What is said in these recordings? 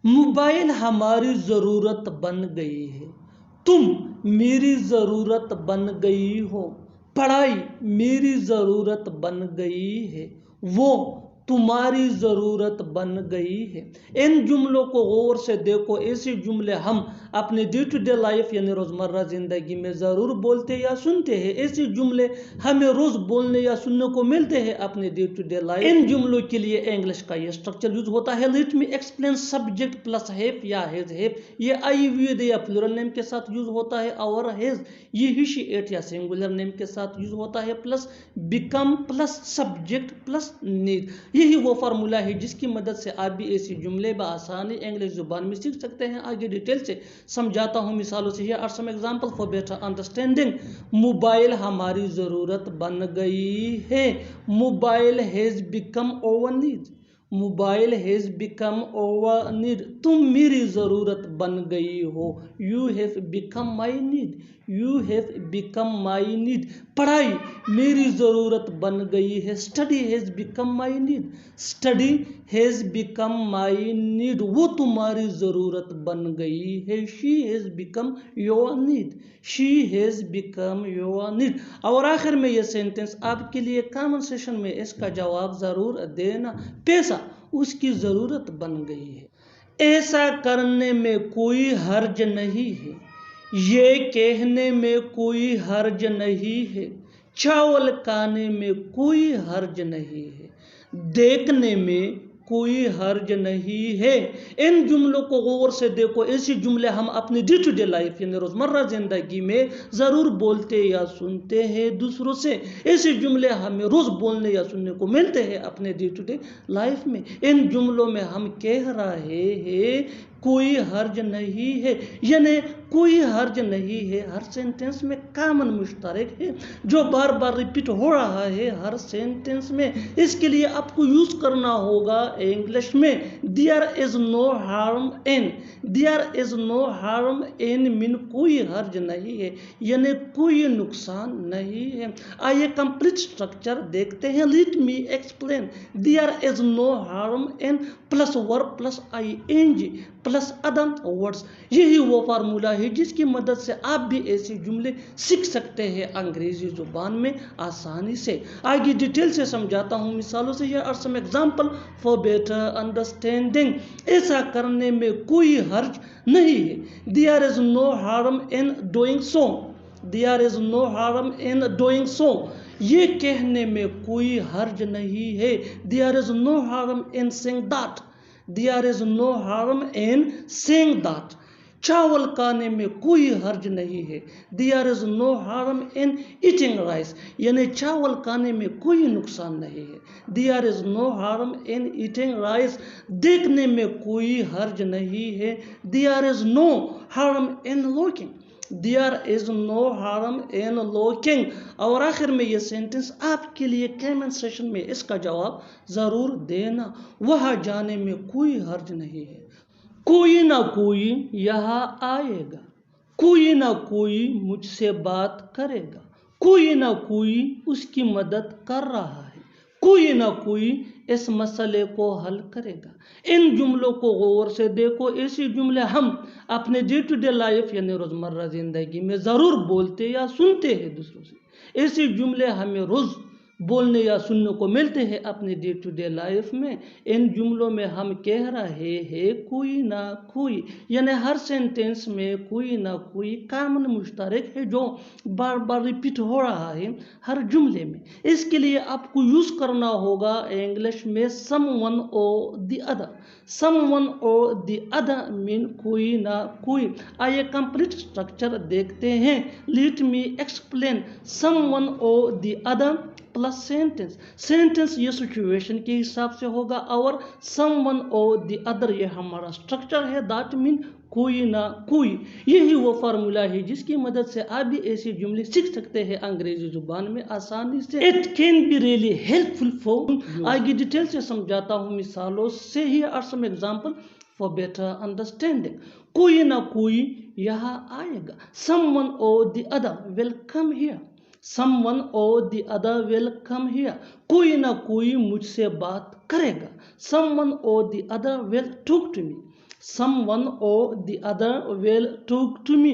Mobile ہماری ضرورت بن گئی ہے، تم میری ضرورت بن گئی ہو، پڑھائی میری ضرورت بن گئی ہے، وہ تمہاری ضرورت بن گئی ہے۔ ان جملوں کو غور سے دیکھو، ایسے جملے ہم اپنے ڈے ٹو ڈے لائف یعنی روزمرہ زندگی میں ضرور بولتے یا سنتے ہیں۔ ایسے جملے ہمیں روز بولنے یا سننے کو ملتے ہیں اپنے ڈے ٹو ڈے لائف۔ ان جملوں کے لیے انگلش کا یہ اسٹرکچر یوز ہوتا ہے، late me explain subject plus have یا ہیز ہیو۔ یہ آئی وی دے یا پلورل نیم کے ساتھ یوز ہوتا ہے، اور ہیز یہ ہی شی ایٹ یا سنگولر نیم کے ساتھ یوز ہوتا ہے، plus become plus subject plus need. یہی وہ فارمولا ہے جس کی مدد سے آپ بھی ایسی جملے بآسانی انگلش زبان میں سیکھ سکتے ہیں۔ آگے ڈیٹیل سے سمجھاتا ہوں مثالوں سے۔ Here are some examples for better understanding۔ Mobile ہماری ضرورت بن گئی ہے، mobile has become our need۔ Mobile has become our need۔ تم میری ضرورت بن گئی ہو، you have become my need۔ You have become my need۔ پڑھائی میری ضرورت بن گئی ہے، study has become my need۔ Study has become my need۔ وہ تمہاری ضرورت بن گئی ہے، she has become your need۔ She has become your need۔ اور آخر میں یہ سینٹنس آپ کے لیے کامن سیشن میں اس کا جواب ضرور دینا۔ پیسہ اس کی ضرورت بن گئی ہے۔ ایسا کرنے میں کوئی حرج نہیں ہے، یہ کہنے میں کوئی حرج نہیں ہے، چاول کھانے میں کوئی حرج نہیں ہے، دیکھنے میں کوئی حرج نہیں ہے۔ ان جملوں کو غور سے دیکھو، ایسی جملے ہم اپنی ڈے ٹو ڈے لائف یعنی روزمرہ زندگی میں ضرور بولتے یا سنتے ہیں دوسروں سے۔ ایسے جملے ہمیں روز بولنے یا سننے کو ملتے ہیں اپنے ڈے ٹو ڈے لائف میں۔ ان جملوں میں ہم کہہ رہے ہیں کوئی حرج نہیں ہے، یعنی کوئی حرج نہیں ہے ہر سینٹنس میں کامن مشترک ہے جو بار بار ریپیٹ ہو رہا ہے ہر سینٹنس میں۔ اس کے لیے آپ کو یوز کرنا ہوگا انگلش میں there is no harm in۔ there is no harm in مین کوئی حرج نہیں ہے، یعنی کوئی نقصان نہیں ہے۔ آئیے کمپلیٹ اسٹرکچر دیکھتے ہیں۔ Let me explain. there is no harm in plus verb plus I N G plus other words. یہی وہ فارمولا ہے جس کی مدد سے آپ بھی ایسے جملے سیکھ سکتے ہیں انگریزی زبان میں آسانی سے۔ آگے ڈیٹیل سے سمجھاتا ہوں مثالوں سے۔ Here are some examples for better understanding۔ ایسا کرنے میں کوئی حرج نہیں ہے، there is no harm in doing so۔ there is no harm in doing so۔ یہ کہنے میں کوئی حرج نہیں ہے، there is no harm in saying that۔ there is no harm in saying that۔ چاول کھانے میں کوئی حرج نہیں ہے، there is no harm in eating rice۔ یعنی چاول کھانے میں کوئی نقصان نہیں ہے، there is no harm in eating rice۔ دیکھنے میں کوئی حرج نہیں ہے، there is no harm in looking۔ there is no harm in looking۔ اور آخر میں یہ سینٹنس آپ کے لیے کامن سیشن میں اس کا جواب ضرور دینا۔ وہاں جانے میں کوئی حرج نہیں ہے، کوئی نہ کوئی یہاں آئے گا، کوئی نہ کوئی مجھ سے بات کرے گا، کوئی نہ کوئی اس کی مدد کر رہا ہے، کوئی نہ کوئی اس مسئلے کو حل کرے گا۔ ان جملوں کو غور سے دیکھو، ایسی جملے ہم اپنے ڈے ٹو ڈے لائف یعنی روزمرہ زندگی میں ضرور بولتے یا سنتے ہیں دوسروں سے۔ ایسی جملے ہمیں روز بولنے یا سننے کو ملتے ہیں اپنے ڈے ٹو ڈے لائف میں۔ ان جملوں میں ہم کہہ رہے ہیں کوئی نہ کوئی، یعنی ہر سینٹنس میں کوئی نہ کوئی کامن مشترک ہے جو بار بار ریپیٹ ہو رہا ہے ہر جملے میں۔ اس کے لیے آپ کو یوز کرنا ہوگا انگلش میں some one or the other. Some one or the other مین کوئی نہ کوئی۔ آئیے کمپلیٹ اسٹرکچر دیکھتے ہیں۔ Let me explain. Someone or the other plus sentence. Sentence یہ سچویشن کے حساب سے ہوگا، اور some one or the other یہ ہمارا اسٹرکچر ہے، دیٹ مین کوئی نہ کوئی۔ یہی وہ فارمولا ہے جس کی مدد سے آپ بھی ایسی جملے سیکھ سکتے ہیں انگریزی زبان میں آسانی سے۔ It can be really helpful for. آگے ڈیٹیل سے سمجھاتا ہوں مثالوں سے۔ Here are some examples for better understanding۔ کوئی نہ کوئی یہاں آئے گا، someone or the other will come here۔ someone or the other will come here۔ کوئی نہ کوئی مجھ سے بات کرے گا، someone or the other will talk to me۔ someone or the other will talk to me.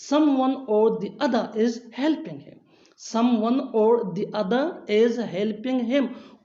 Someone or the other is helping him. Someone or the other is helping him.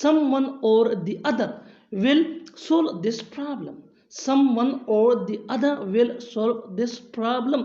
Someone or the other will solve this problem. Someone or the other will solve this problem.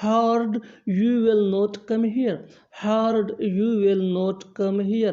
Heard you will not come here. Heard you will not come here.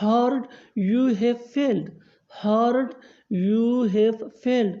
Heard you have failed. Heard you have failed.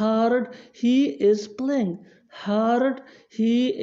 Heard he is playing. Heard he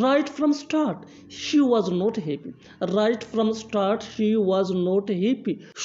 Right from start, she was not happy. Right from start, she was not happy.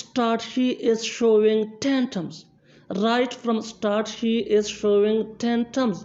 start, she is showing tantrums. Right from start, she is showing tantrums.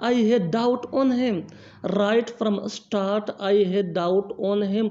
I had doubt on him. Right from start, I had doubt on him.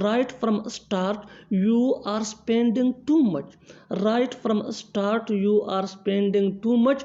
Right from start, you are spending too much. Right from start, you are spending too much.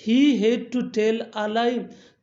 He had to tell a lie.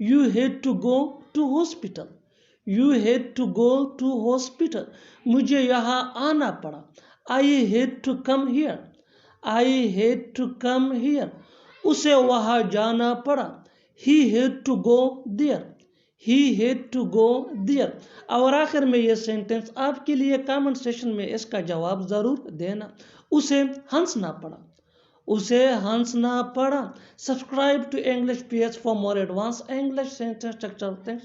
You had to go to hospital. You had to go to hospital. مجھے یہاں آنا پڑا. I had to come here. I had to come here. اسے وہاں جانا پڑا. He had to go there. He had to go there. اور آخر میں یہ سینٹنس آپ کے لیے کامنٹ سیشن میں اس کا جواب ضرور دینا. اسے ہنسنا پڑا. اسے ہنسنا پڑا. Subscribe to English PS for more advanced English sentence structure. Thanks.